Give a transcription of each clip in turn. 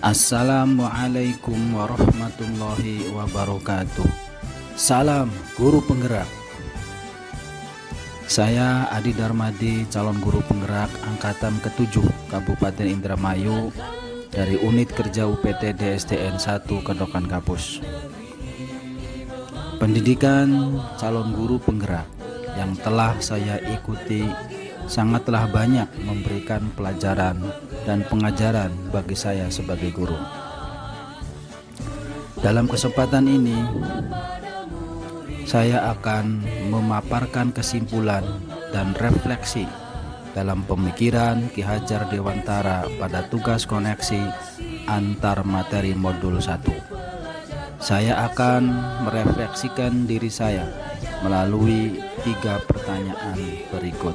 Assalamualaikum warahmatullahi wabarakatuh. Salam guru penggerak. Saya Adi Darmadi, calon guru penggerak angkatan ke-7 Kabupaten Indramayu dari Unit Kerja UPT DSTN 1 Kedokan Kapus. Pendidikan calon guru penggerak yang telah saya ikuti sangatlah banyak memberikan pelajaran dan pengajaran bagi saya sebagai guru. Dalam kesempatan ini, saya akan memaparkan kesimpulan dan refleksi dalam pemikiran Ki Hajar Dewantara pada tugas koneksi antar materi modul 1. Saya akan merefleksikan diri saya melalui 3 pertanyaan berikut.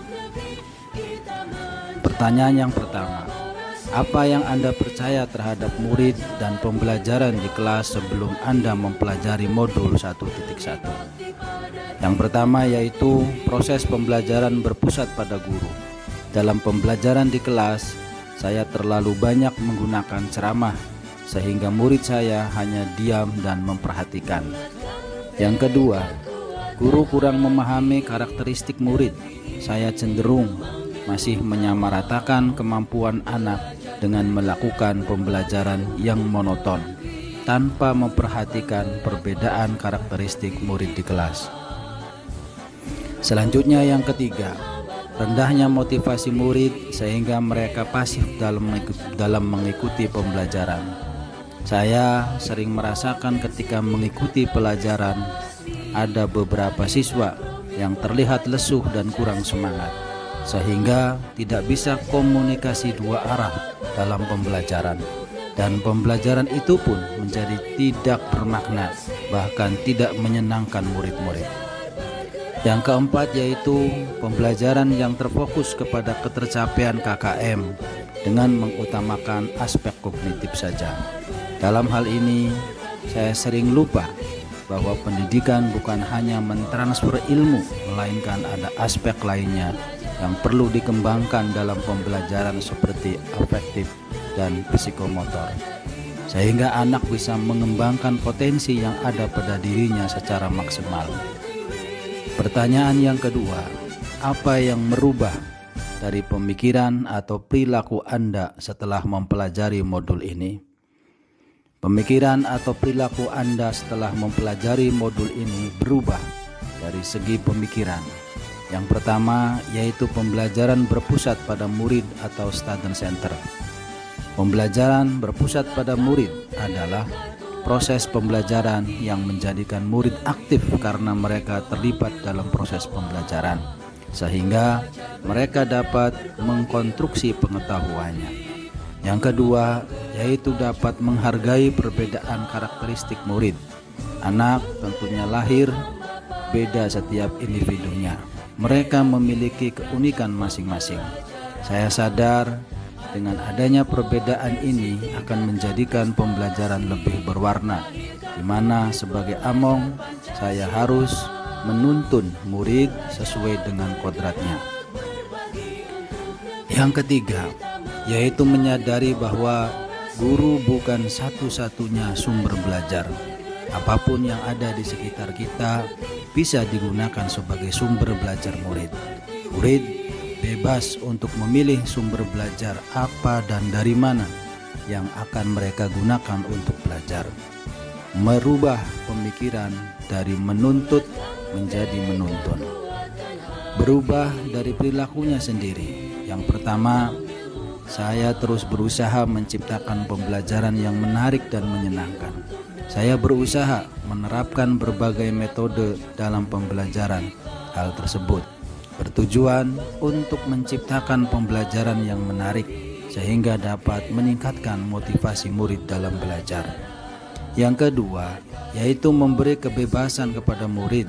Pertanyaan yang pertama, apa yang Anda percaya terhadap murid dan pembelajaran di kelas sebelum Anda mempelajari modul 1.1? Yang pertama yaitu proses pembelajaran berpusat pada guru. Dalam pembelajaran di kelas, saya terlalu banyak menggunakan ceramah sehingga murid saya hanya diam dan memperhatikan. Yang kedua, guru kurang memahami karakteristik murid. Saya cenderung masih menyamaratakan kemampuan anak dengan melakukan pembelajaran yang monoton tanpa memperhatikan perbedaan karakteristik murid di kelas. Selanjutnya yang ketiga, rendahnya motivasi murid sehingga mereka pasif dalam mengikuti pembelajaran. Saya sering merasakan ketika mengikuti pelajaran ada beberapa siswa yang terlihat lesuh dan kurang semangat, sehingga tidak bisa komunikasi dua arah dalam pembelajaran, dan pembelajaran itu pun menjadi tidak bermakna, bahkan tidak menyenangkan murid-murid. Yang keempat yaitu pembelajaran yang terfokus kepada ketercapaian KKM dengan mengutamakan aspek kognitif saja. Dalam hal ini, saya sering lupa bahwa pendidikan bukan hanya mentransfer ilmu, melainkan ada aspek lainnya yang perlu dikembangkan dalam pembelajaran seperti afektif dan psikomotor, sehingga anak bisa mengembangkan potensi yang ada pada dirinya secara maksimal. Pertanyaan yang kedua, apa yang merubah dari pemikiran atau perilaku Anda setelah mempelajari modul ini? Pemikiran atau perilaku Anda setelah mempelajari modul ini berubah dari segi pemikiran. Yang pertama yaitu pembelajaran berpusat pada murid atau student center. Pembelajaran berpusat pada murid adalah proses pembelajaran yang menjadikan murid aktif karena mereka terlibat dalam proses pembelajaran, sehingga mereka dapat mengkonstruksi pengetahuannya. Yang kedua yaitu dapat menghargai perbedaan karakteristik murid. Anak tentunya lahir beda setiap individunya. Mereka memiliki keunikan masing-masing. Saya sadar dengan adanya perbedaan ini akan menjadikan pembelajaran lebih berwarna, di mana sebagai among saya harus menuntun murid sesuai dengan kodratnya. Yang ketiga yaitu menyadari bahwa guru bukan satu-satunya sumber belajar. Apapun yang ada di sekitar kita bisa digunakan sebagai sumber belajar murid. Murid bebas untuk memilih sumber belajar apa dan dari mana yang akan mereka gunakan untuk belajar. Merubah pemikiran dari menuntut menjadi menuntun. Berubah dari perilakunya sendiri. Yang pertama, saya terus berusaha menciptakan pembelajaran yang menarik dan menyenangkan. Saya berusaha menerapkan berbagai metode dalam pembelajaran. Hal tersebut bertujuan untuk menciptakan pembelajaran yang menarik sehingga dapat meningkatkan motivasi murid dalam belajar. Yang kedua, yaitu memberi kebebasan kepada murid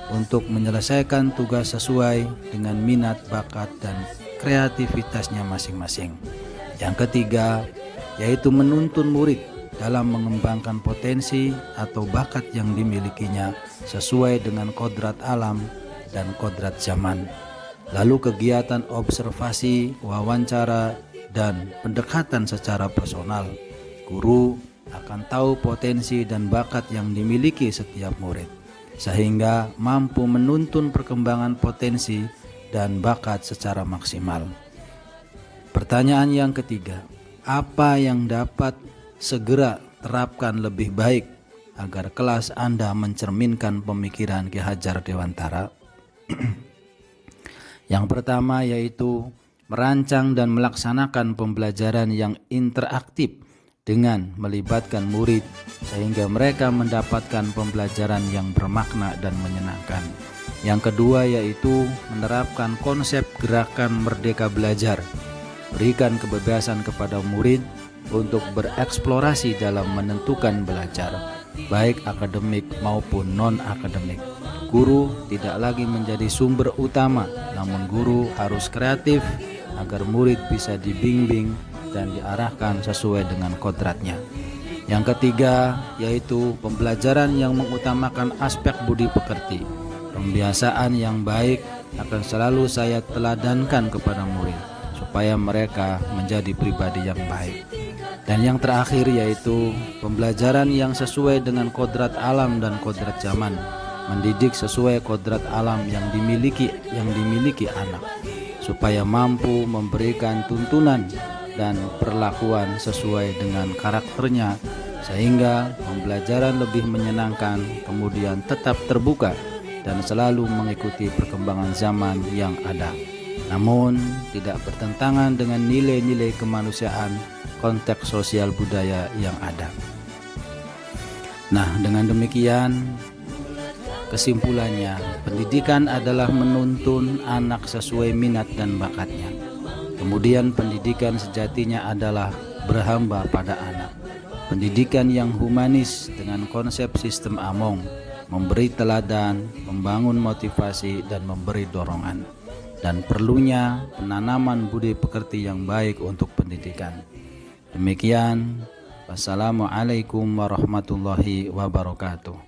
untuk menyelesaikan tugas sesuai dengan minat, bakat, dan kreativitasnya masing-masing. Yang ketiga, yaitu menuntun murid dalam mengembangkan potensi atau bakat yang dimilikinya sesuai dengan kodrat alam dan kodrat zaman. Lalu kegiatan observasi, wawancara, dan pendekatan secara personal Guru akan tahu potensi dan bakat yang dimiliki setiap murid, sehingga mampu menuntun perkembangan potensi dan bakat secara maksimal. Pertanyaan yang ketiga, apa yang dapat segera terapkan lebih baik agar kelas Anda mencerminkan pemikiran Ki Hajar Dewantara? Yang pertama yaitu merancang dan melaksanakan pembelajaran yang interaktif dengan melibatkan murid sehingga mereka mendapatkan pembelajaran yang bermakna dan menyenangkan. Yang kedua yaitu menerapkan konsep gerakan merdeka belajar, berikan kebebasan kepada murid untuk bereksplorasi dalam menentukan belajar, baik akademik maupun non-akademik. Guru tidak lagi menjadi sumber utama, namun guru harus kreatif agar murid bisa dibimbing dan diarahkan sesuai dengan kodratnya. Yang ketiga yaitu pembelajaran yang mengutamakan aspek budi pekerti. Pembiasaan yang baik akan selalu saya teladankan kepada murid supaya mereka menjadi pribadi yang baik. Dan yang terakhir yaitu pembelajaran yang sesuai dengan kodrat alam dan kodrat zaman, mendidik sesuai kodrat alam yang dimiliki anak supaya mampu memberikan tuntunan dan perlakuan sesuai dengan karakternya sehingga pembelajaran lebih menyenangkan, kemudian tetap terbuka dan selalu mengikuti perkembangan zaman yang ada, namun tidak bertentangan dengan nilai-nilai kemanusiaan, konteks sosial budaya yang ada. Nah, dengan demikian kesimpulannya, pendidikan adalah menuntun anak sesuai minat dan bakatnya. Kemudian pendidikan sejatinya adalah berhamba pada anak. Pendidikan yang humanis dengan konsep sistem Among, memberi teladan, membangun motivasi, dan memberi dorongan. Dan perlunya penanaman budi pekerti yang baik untuk pendidikan. Demikian, wassalamualaikum warahmatullahi wabarakatuh.